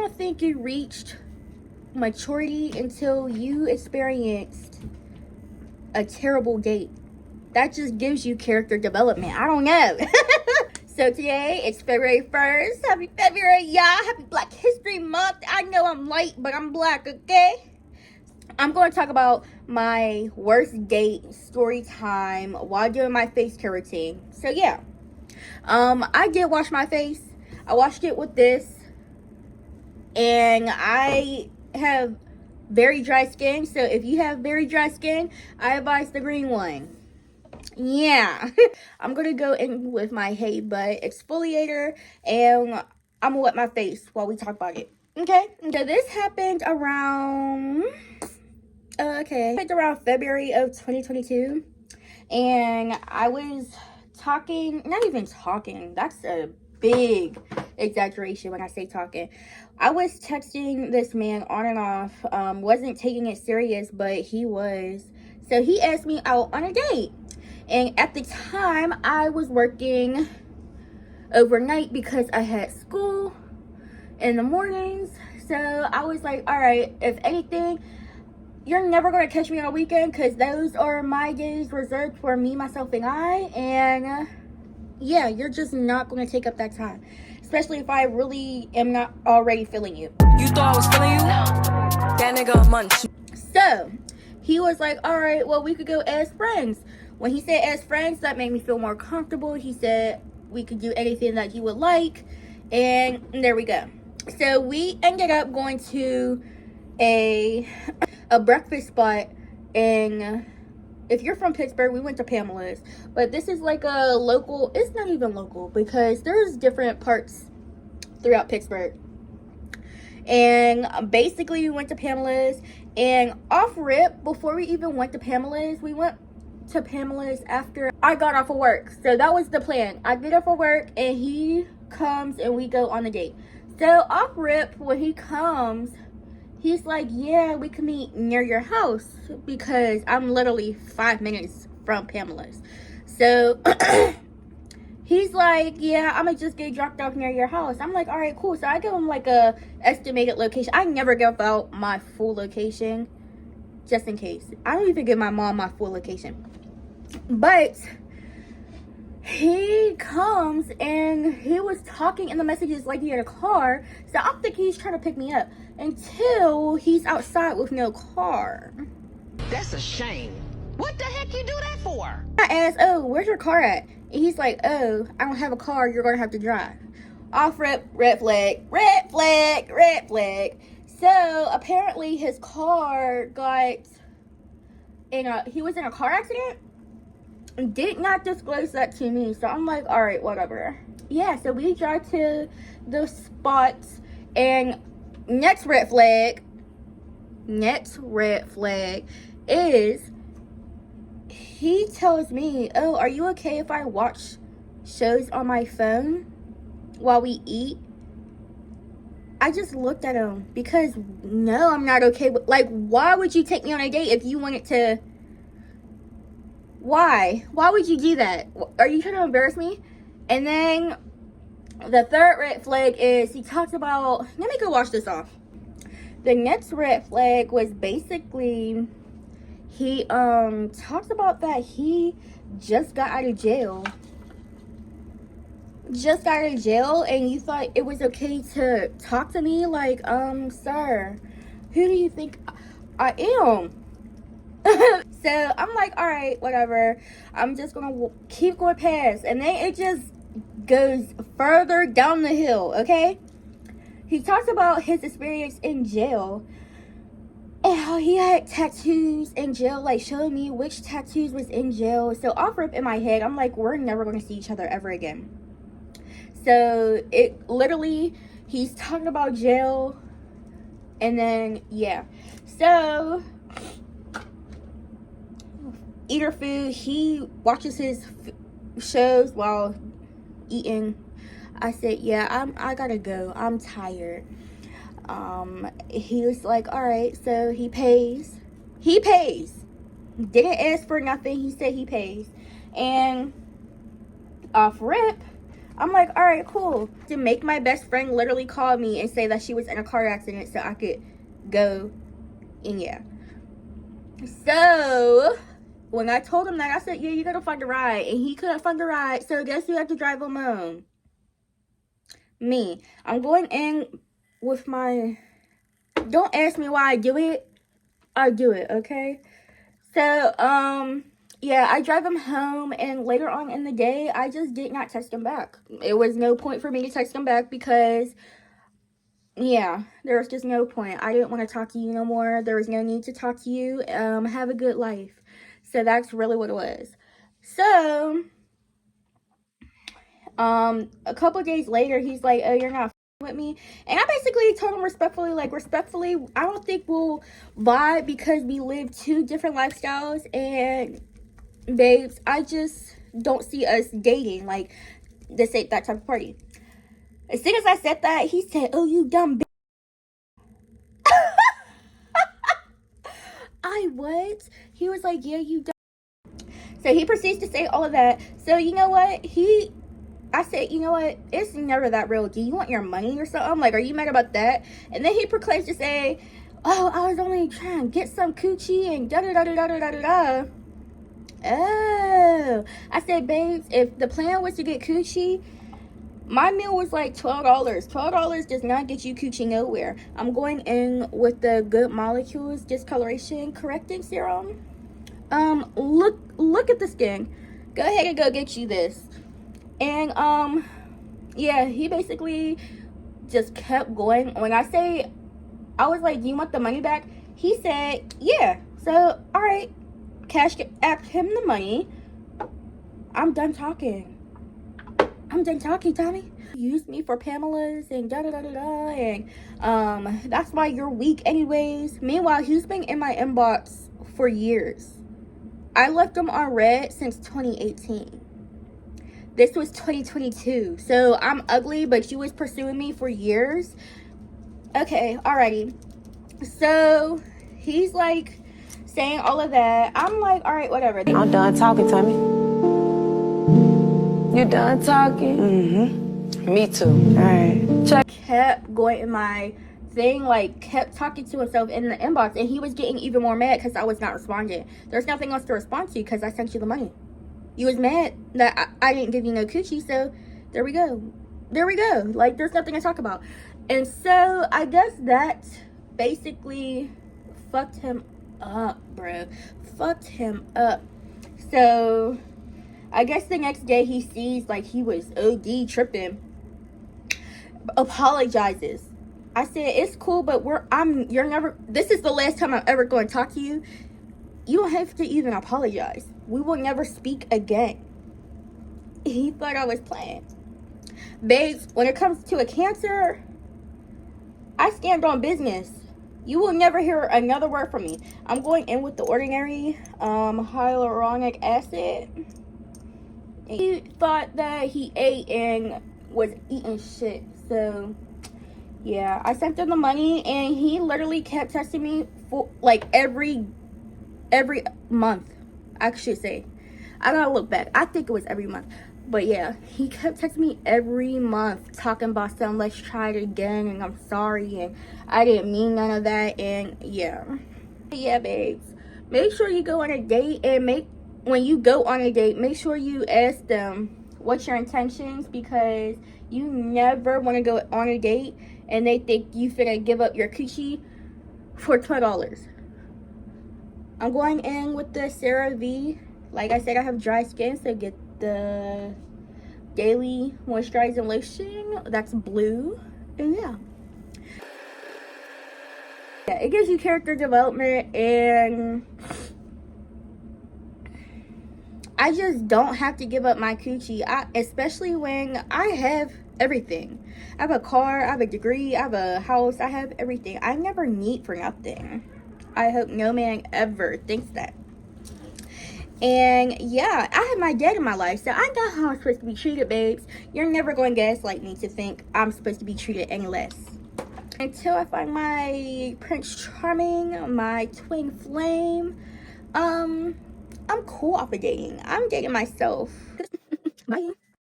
don't think you reached maturity until you experienced a terrible date. That just gives you character development. I don't know. So today, it's February 1st. Happy February, y'all. Happy Black History Month. I know I'm light, but I'm black, okay? I'm going to talk about my worst date story time while doing my face care routine. So, yeah. I did wash my face. I washed it with this. And I have very dry skin. So, if you have very dry skin, I advise the green one. Yeah. I'm going to go in with my Hey Butt exfoliator. And I'm going to wet my face while we talk about it. Okay? So, this happened around... around February of 2022, and I was talking, not even talking, that's a big exaggeration when I say talking. I was texting this man on and off, wasn't taking it serious, but he was. So he asked me out on a date, and at the time, I was working overnight because I had school in the mornings. So I was like, all right, if anything, you're never going to catch me on a weekend because those are my days reserved for me, myself, and I. And yeah, you're just not going to take up that time. Especially if I really am not already feeling you. You thought I was feeling you? No. That nigga munch. So, he was like, all right, well, we could go as friends. When he said as friends, that made me feel more comfortable. He said we could do anything that you would like. And there we go. So, we ended up going to a breakfast spot in, if you're from Pittsburgh, we went to Pamela's, but this is like a local, it's not even local because there's different parts throughout Pittsburgh. And basically we went to Pamela's, and off rip, before we even went to Pamela's, we went to Pamela's after I got off of work. So that was the plan. I get off of work and he comes and we go on a date. So off rip, when he comes, he's like, yeah, we can meet near your house because I'm literally 5 minutes from Pamela's. So he's like, yeah, I'm gonna just get dropped off near your house. I'm like, all right, cool. So I give him like a estimated location. I never give out my full location just in case. I don't even give my mom my full location. But he comes and he was talking in the messages like he had a car. So I'm thinking he's trying to pick me up until he's outside with no car. That's a shame. What the heck you do that for? I asked, oh, where's your car at? And he's like, oh, I don't have a car. You're going to have to drive. Off rip, red flag, red flag, red flag. So apparently his car got he was in a car accident. Did not disclose that to me. So I'm like, all right, whatever. Yeah, so we drive to the spots, and next red flag is he tells me, oh, are you okay if I watch shows on my phone while we eat? I just looked at him because no, I'm not okay with, like, why would you take me on a date if you wanted to? Why would you do that? Are you trying to embarrass me? And then the third red flag is he talks about, let me go wash this off. The next red flag was basically he talks about that he just got out of jail. And you thought it was okay to talk to me like, sir, who do you think I am? So I'm like, all right, whatever. I'm just gonna keep going past, and then it just goes further down the hill. Okay, he talks about his experience in jail and how he had tattoos in jail, like showing me which tattoos was in jail. So off rip in my head, I'm like, we're never gonna see each other ever again. So it literally, he's talking about jail, and then yeah, so eater food, he watches his shows while eating. I said, yeah, I gotta go, I'm tired. He was like, all right, so he pays, didn't ask for nothing. He said he pays. And off rip, I'm like, all right, cool. To make my best friend literally call me and say that she was in a car accident so I could go. And yeah. So when I told him that, I said, yeah, you gotta find a ride. And he couldn't find a ride. So guess who had to drive him home? Me. I'm going in with my... Don't ask me why I do it. I do it, okay? So, yeah, I drive him home, and later on in the day, I just did not text him back. It was no point for me to text him back because, yeah, there was just no point. I didn't want to talk to you no more. There was no need to talk to you. Have a good life. So that's really what it was. So, a couple days later, he's like, oh, you're not with me. And I basically told him respectfully, I don't think we'll vibe because we live two different lifestyles. And babes, I just don't see us dating. Like, this ain't that type of party. As soon as I said that, he said, oh, you dumb bitch. I what? He was like, yeah, you dumb. So he proceeds to say all of that. So you know what? I said, you know what? It's never that real. Do you want your money or something? I'm like, are you mad about that? And then he proclaims to say, oh, I was only trying to get some coochie and da-da-da-da-da-da-da-da. Oh. I said, babes, if the plan was to get coochie, my meal was like $12. $12 does not get you coochie nowhere. I'm going in with the Good Molecules Discoloration Correcting Serum. Look at the skin. Go ahead and go get you this. And, yeah, he basically just kept going. When I say, I was like, do you want the money back? He said, yeah. So, all right, cash app him the money. I'm done talking. Tommy. You used me for Pamela's and da-da-da-da-da. And, that's why you're weak anyways. Meanwhile, he's been in my inbox for years. I left him on red since 2018. This was 2022. So I'm ugly, but you was pursuing me for years. Okay, alrighty. So he's like saying all of that. I'm like, all right, whatever. I'm done talking, Tommy. You done talking? Mm-hmm. Me too. All right. Check. Kept going in my thing, like kept talking to himself in the inbox, and he was getting even more mad because I was not responding. There's nothing else to respond to because I sent you the money. You was mad that I didn't give you no coochie, so there we go. Like, there's nothing to talk about. And so, I guess that basically fucked him up, bro. Fucked him up. So, I guess the next day he sees, like, he was OD tripping. Apologizes. I said, it's cool, but this is the last time I'm ever going to talk to you. You don't have to even apologize. We will never speak again. He thought I was playing. Babes, when it comes to a cancer, I stand on business. You will never hear another word from me. I'm going in with the Ordinary Hyaluronic Acid. He thought that he ate and was eating shit. So, yeah. I sent him the money, and he literally kept texting me for, like, every month. I should say. I gotta look back. I think it was every month. But yeah, he kept texting me every month talking about something. Let's try it again, and I'm sorry, and I didn't mean none of that. And yeah, babes, make sure you go on a date, and when you go on a date, make sure you ask them what's your intentions, because you never want to go on a date and they think you finna give up your coochie for $12. I'm going in with the CeraVe. Like I said, I have dry skin, so get the Daily Moisturizing Lotion. That's blue. And yeah, it gives you character development, and I just don't have to give up my coochie. Especially when I have everything. I have a car, I have a degree, I have a house, I have everything. I never need for nothing. I hope no man ever thinks that. And yeah, I have my dad in my life, so I know how I'm supposed to be treated, babes. You're never going to gaslight me to think I'm supposed to be treated any less. Until I find my Prince Charming, my twin flame, I'm cool off of dating. I'm dating myself. Bye.